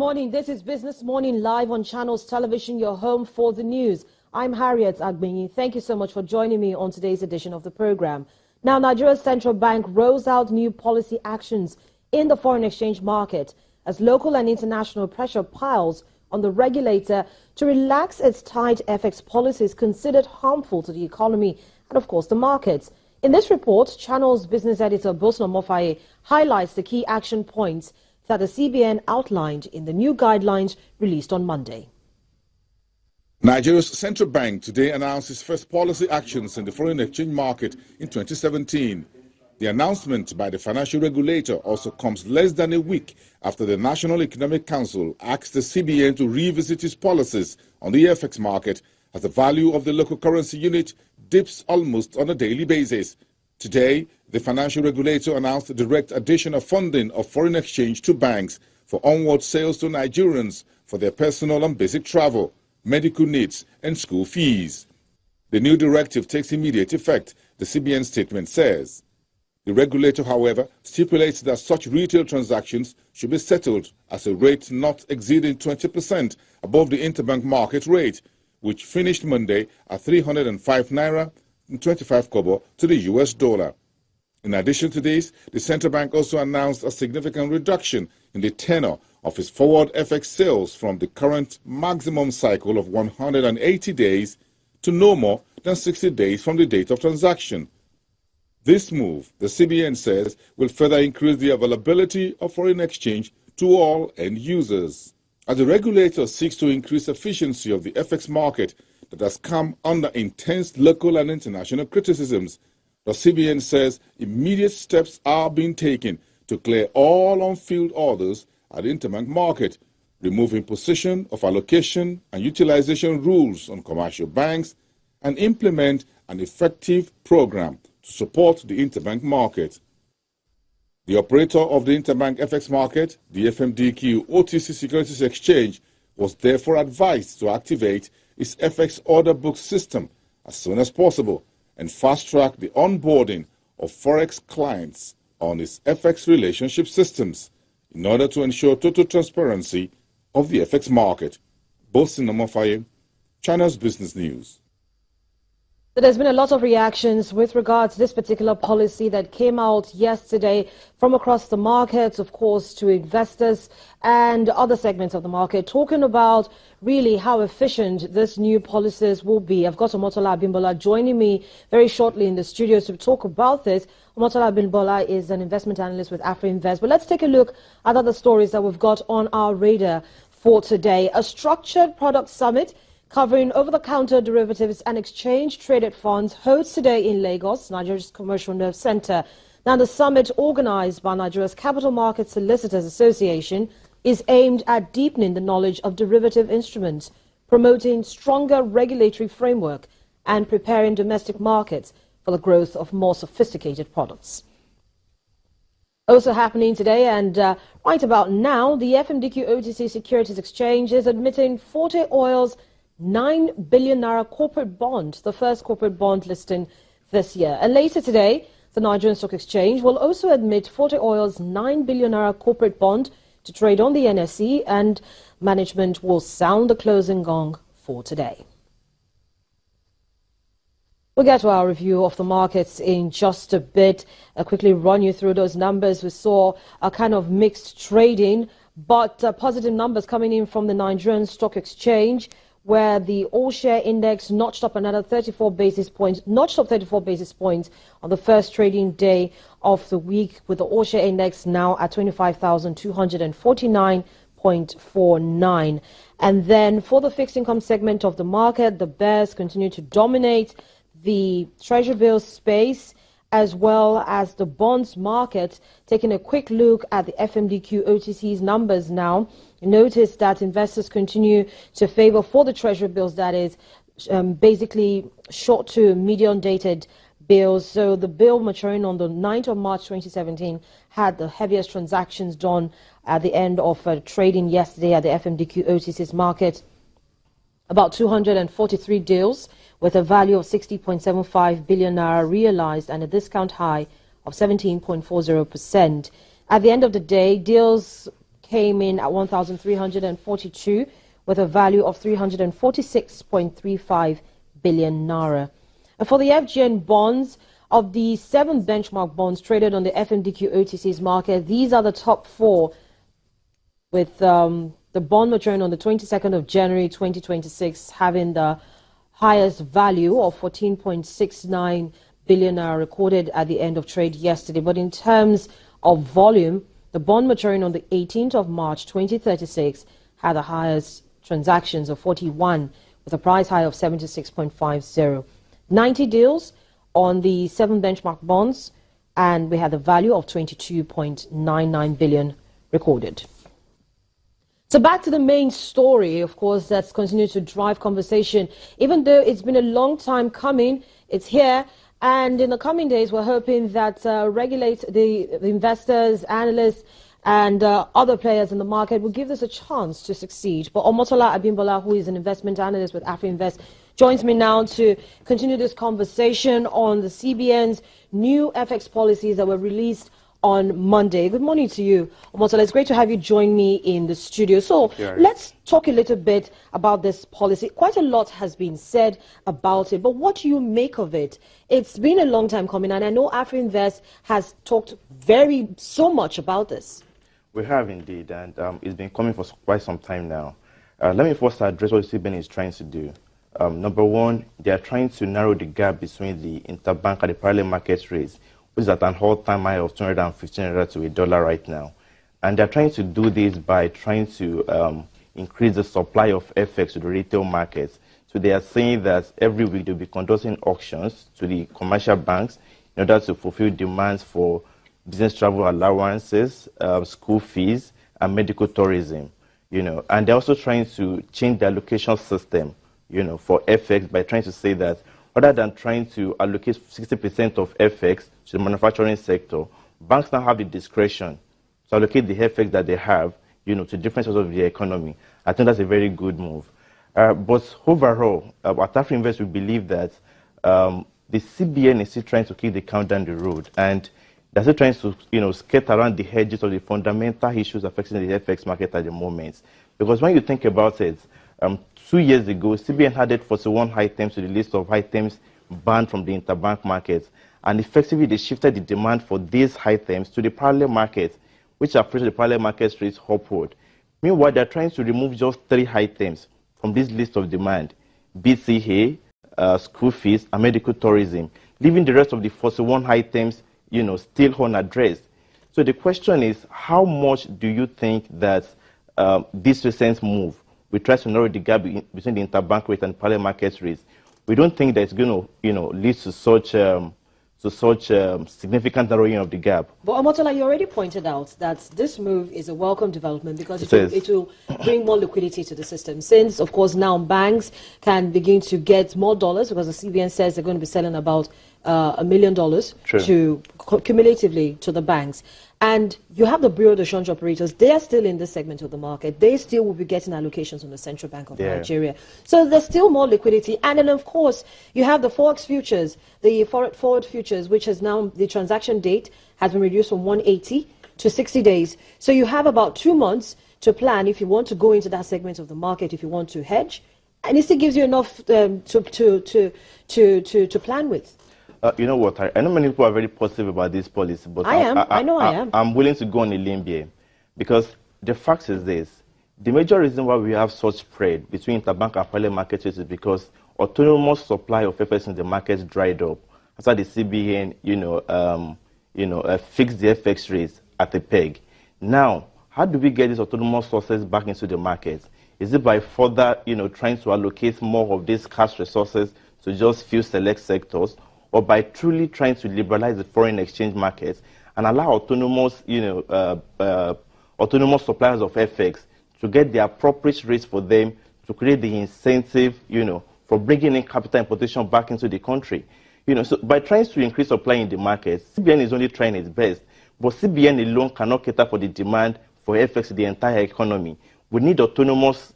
morning. This is Business Morning live on Channels Television, your home for the news. I'm Harriet Agbenyi. Thank you so much for joining me on today's edition of the program. Now, Nigeria's central bank rolls out new policy actions in the foreign exchange market as local and international pressure piles on the regulator to relax its tight FX policies considered harmful to the economy and, of course, the markets. In this report, Channel's business editor Bosna Mofaye highlights the key action points that the CBN outlined in the new guidelines released on Monday. Nigeria's central bank today announced its first policy actions in the foreign exchange market in 2017. The announcement by the financial regulator also comes less than a week after the National Economic Council asked the CBN to revisit its policies on the FX market as the value of the local currency unit dips almost on a daily basis. Today, the financial regulator announced the direct addition of funding of foreign exchange to banks for onward sales to Nigerians for their personal and basic travel, medical needs, and school fees. The new directive takes immediate effect, the CBN statement says. The regulator, however, stipulates that such retail transactions should be settled at a rate not exceeding 20% above the interbank market rate, which finished Monday at 305 naira and 25 kobo to the US dollar. In addition to this, the central bank also announced a significant reduction in the tenor of its forward FX sales from the current maximum cycle of 180 days to no more than 60 days from the date of transaction. This move, the CBN says, will further increase the availability of foreign exchange to all end users. As the regulator seeks to increase efficiency of the FX market that has come under intense local and international criticisms, the CBN says immediate steps are being taken to clear all unfilled orders at the interbank market, remove imposition of allocation and utilization rules on commercial banks, and implement an effective program to support the interbank market. The operator of the interbank FX market, the FMDQ OTC Securities Exchange, was therefore advised to activate its FX order book system as soon as possible and fast-track the onboarding of Forex clients on its FX relationship systems in order to ensure total transparency of the FX market. Bosna Mofaye, China's Business News. There's been a lot of reactions with regards to this particular policy that came out yesterday from across the markets, of course, to investors and other segments of the market, talking about really how efficient this new policies will be. I've got Omotola Abimbola joining me very shortly in the studio to talk about this. Omotola Abimbola is an investment analyst with AfriInvest. But let's take a look at other stories that we've got on our radar for today. A structured product summit covering over-the-counter derivatives and exchange-traded funds holds today in Lagos, Nigeria's commercial nerve center. Now, the summit, organized by Nigeria's Capital Market Solicitors Association, is aimed at deepening the knowledge of derivative instruments, promoting stronger regulatory framework, and preparing domestic markets for the growth of more sophisticated products. Also happening today and right about now, the FMDQ OTC Securities Exchange is admitting Forte Oil's 9 billion naira corporate bond, the first corporate bond listing this year. And later today, the Nigerian Stock Exchange will also admit Forte Oil's 9 billion naira corporate bond to trade on the NSE, and management will sound the closing gong for today. We'll get to our review of the markets in just a bit. I'll quickly run you through those numbers. We saw a kind of mixed trading, but positive numbers coming in from the Nigerian Stock Exchange, where the all-share index notched up 34 basis points on the first trading day of the week, with the all-share index now at 25,249.49. And then for the fixed income segment of the market, the bears continue to dominate the treasury bill space as well as the bonds market. Taking a quick look at the FMDQ OTC's numbers now, you notice that investors continue to favor for the treasury bills, that is basically short to medium dated bills. So the bill maturing on the 9th of March 2017 had the heaviest transactions done at the end of trading yesterday at the FMDQ OTC's market. About 243 deals with a value of 60.75 billion naira realized and a discount high of 17.40%. At the end of the day, deals came in at 1,342 with a value of 346.35 billion naira. And for the FGN bonds, of the 7 benchmark bonds traded on the FMDQ OTC's market, these are the top 4, with the bond maturing on the 22nd of January 2026 having the highest value of 14.69 billion naira recorded at the end of trade yesterday. But in terms of volume, the bond maturing on the 18th of March 2036 had the highest transactions of 41 with a price high of 76.50. 90 deals on the 7 benchmark bonds, and we had a value of 22.99 billion recorded. So back to the main story, of course, that's continued to drive conversation. Even though it's been a long time coming, it's here. And in the coming days, we're hoping that the investors, analysts, and other players in the market will give this a chance to succeed. But Omotola Abimbola, who is an investment analyst with AfriInvest, joins me now to continue this conversation on the CBN's new FX policies that were released on Monday. Good morning to you, Omotola. It's great to have you join me in the studio. So let's talk a little bit about this policy. Quite a lot has been said about it, but what do you make of it? It's been a long time coming, and I know AfriInvest has talked so much about this. We have indeed, and it's been coming for quite some time now. Let me first address what the CBN is trying to do. Number one, they are trying to narrow the gap between the interbank and the parallel market rates, which is at an all-time high of 215 naira to $1 right now. And they're trying to do this by trying to increase the supply of FX to the retail markets. So they are saying that every week they'll be conducting auctions to the commercial banks in order to fulfill demands for business travel allowances, school fees, and medical tourism. And they're also trying to change the allocation system, for FX by trying to say that rather than trying to allocate 60% of FX to the manufacturing sector, banks now have the discretion to allocate the FX that they have, to different sorts of the economy. I think that's a very good move. But overall, at AfriInvest, we believe that the CBN is still trying to keep the count down the road, and they're still trying to, skate around the edges of the fundamental issues affecting the FX market at the moment. Because when you think about it, 2 years ago, CBN added 41 items to the list of items banned from the interbank market, and effectively they shifted the demand for these items to the parallel market, which are pushed the parallel market rates upward. Meanwhile, they're trying to remove just 3 items from this list of demand: BCA, school fees, and medical tourism, leaving the rest of the 41 items, still unaddressed. So the question is, how much do you think that this recent move will try to narrow the gap between the interbank rate and parallel market rates? We don't think that it's going to, lead to such significant narrowing of the gap. But Omotola, you already pointed out that this move is a welcome development because it will bring more liquidity to the system. Since, of course, now banks can begin to get more dollars because the CBN says they're going to be selling about $1 million cumulatively to the banks. And you have the Bureau de Change operators. They are still in this segment of the market. They still will be getting allocations from the Central Bank of Nigeria. So there's still more liquidity. And then, of course, you have the Forex futures, the forward futures, which has now, the transaction date has been reduced from 180 to 60 days. So you have about 2 months to plan if you want to go into that segment of the market, if you want to hedge. And it still gives you enough to plan with. You know what? I know many people are very positive about this policy, but I am. I'm willing to go on a limb here, because the fact is this: the major reason why we have such spread between interbank and parallel market rates is because autonomous supply of FX in the market dried up after the CBN, fixed the FX rates at a peg. Now, how do we get these autonomous sources back into the market? Is it by further, trying to allocate more of these cash resources to just few select sectors, or by truly trying to liberalize the foreign exchange markets and allow autonomous, autonomous suppliers of FX to get the appropriate rates for them to create the incentive, for bringing in capital importation back into the country? So by trying to increase supply in the market, CBN is only trying its best, but CBN alone cannot cater for the demand for FX in the entire economy. We need autonomous,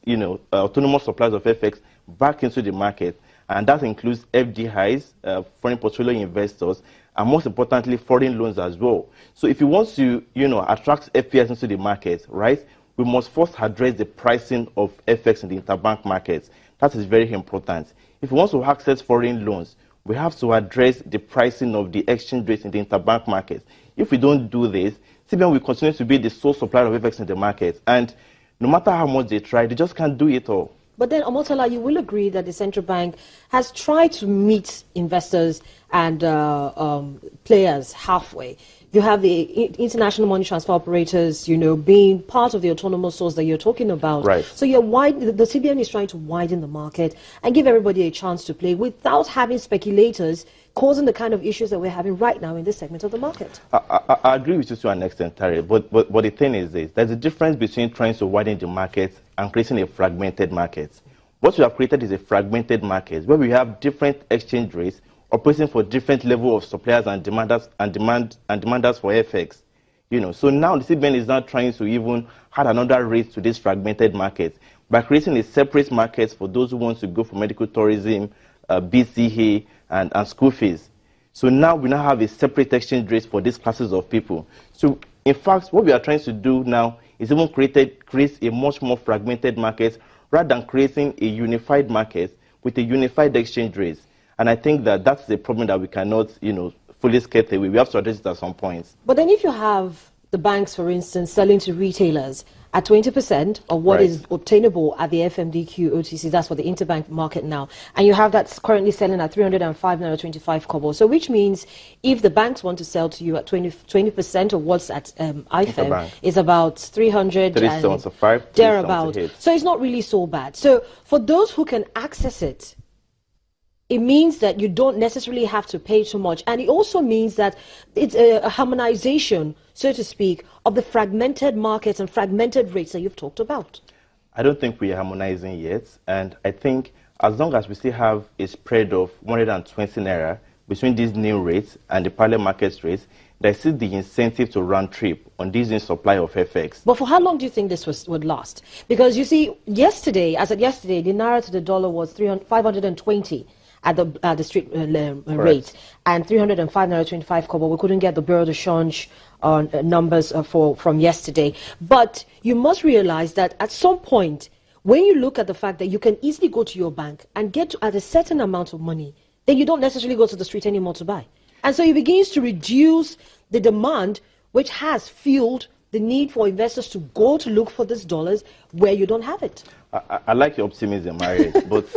autonomous suppliers of FX back into the market. And that includes FDIs, foreign portfolio investors, and most importantly, foreign loans as well. So if you want to, attract FPIs into the market, right, we must first address the pricing of FX in the interbank markets. That is very important. If we want to access foreign loans, we have to address the pricing of the exchange rates in the interbank markets. If we don't do this, CBN will continue to be the sole supplier of FX in the market. And no matter how much they try, they just can't do it all. But then, Omotola, you will agree that the central bank has tried to meet investors and players halfway. You have the international money transfer operators, being part of the autonomous source that you're talking about. Right. So the CBN is trying to widen the market and give everybody a chance to play without having speculators causing the kind of issues that we're having right now in this segment of the market. I agree with you to an extent, Terry, but the thing is this. There's a difference between trying to widen the market and creating a fragmented market. What we have created is a fragmented market where we have different exchange rates operating for different level of suppliers and demanders for FX. So now the CBN is now trying to even add another rate to this fragmented market by creating a separate market for those who want to go for medical tourism, BCA, and school fees. So now we now have a separate exchange rate for these classes of people. So in fact, what we are trying to do now is even create a much more fragmented market rather than creating a unified market with a unified exchange rate. And I think that that's the problem that we cannot, fully skate away. We have to address it at some point. But then if you have the banks, for instance, selling to retailers at 20% of what is obtainable at the FMDQ OTC, that's for the interbank market now, and you have that currently selling at 305 naira 25 kobo. So which means if the banks want to sell to you at 20% of what's at IFM is about 375 thereabout. So it's not really so bad. So for those who can access it, it means that you don't necessarily have to pay too much. And it also means that it's a harmonization, so to speak, of the fragmented markets and fragmented rates that you've talked about. I don't think we are harmonizing yet. And I think as long as we still have a spread of 120 naira between these new rates and the parallel market rates, there's still the incentive to round trip on this new supply of FX. But for how long do you think this would last? Because you see, yesterday, the naira to the dollar was 520. At the street rate, and 305 naira 25 kobo. We couldn't get the Bureau de Change numbers from yesterday. But you must realize that at some point, when you look at the fact that you can easily go to your bank and get at a certain amount of money, then you don't necessarily go to the street anymore to buy. And so it begins to reduce the demand, which has fueled the need for investors to go to look for these dollars where you don't have it. I like your optimism, Mariette, but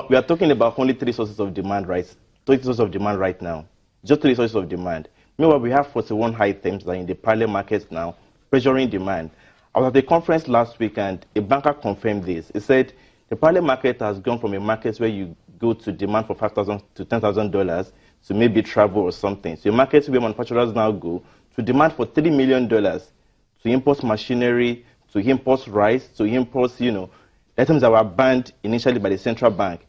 we are talking about only three sources of demand, right? 3 sources of demand right now. Just 3 sources of demand. Meanwhile, we have 41 items that are in the parallel markets now, pressuring demand. I was at a conference last week and a banker confirmed this. He said the parallel market has gone from a market where you go to demand for $5,000 to $10,000 to maybe travel or something. So a market where manufacturers now go to demand for $3 million to import machinery, to import rice, to import, items that were banned initially by the central bank.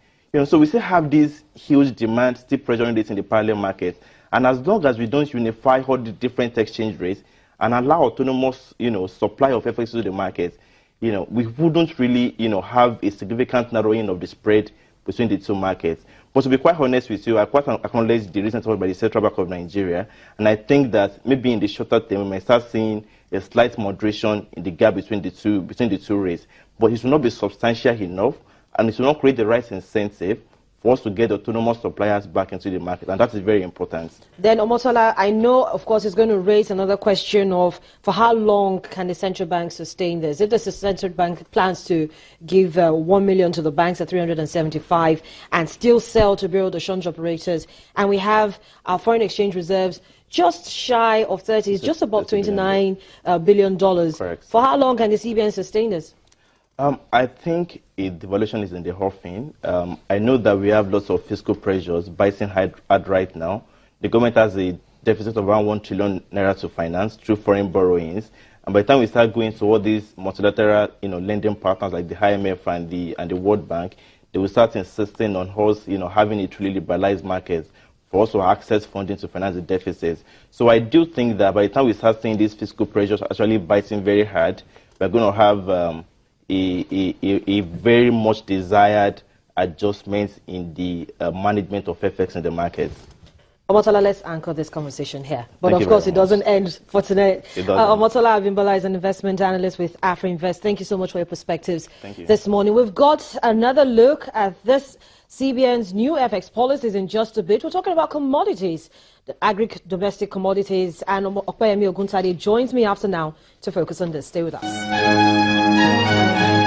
So we still have this huge demand still pressuring this in the parallel market. And as long as we don't unify all the different exchange rates and allow autonomous, supply of FX to the market, we wouldn't really, have a significant narrowing of the spread between the two markets. But to be quite honest with you, I quite acknowledge the recent report by the Central Bank of Nigeria, and I think that maybe in the shorter term we might start seeing a slight moderation in the gap between the two rates. But it will not be substantial enough, and it will not create the right incentive for us to get autonomous suppliers back into the market, and that is very important. Then, Omotola, I know, of course, it's going to raise another question of for how long can the central bank sustain this? If the central bank plans to give 1 million to the banks at 375 and still sell to Bureau de Change operators, and we have our foreign exchange reserves just shy of 30, it's just above $29 billion. Correct. For how long can the CBN sustain this? I think a devaluation is in the offing. I know that we have lots of fiscal pressures biting hard right now. The government has a deficit of around 1 trillion naira to finance through foreign borrowings. And by the time we start going to all these multilateral, lending partners like the IMF and the World Bank, they will start insisting on us, having a truly liberalized market for us to access funding to finance the deficits. So I do think that by the time we start seeing these fiscal pressures actually biting very hard, we're going to have a very much desired adjustment in the management of FX in the markets. Omotola, let's anchor this conversation here. But Thank of course, it much. doesn't end for tonight. It doesn't. Omotola Abimbala is an investment analyst with AfriInvest. Thank you so much for your perspectives this morning. We've got another look at this CBN's new FX policies in just a bit. We're talking about commodities, the domestic commodities, and Opeyemi Oguntade joins me after now to focus on this. Stay with us.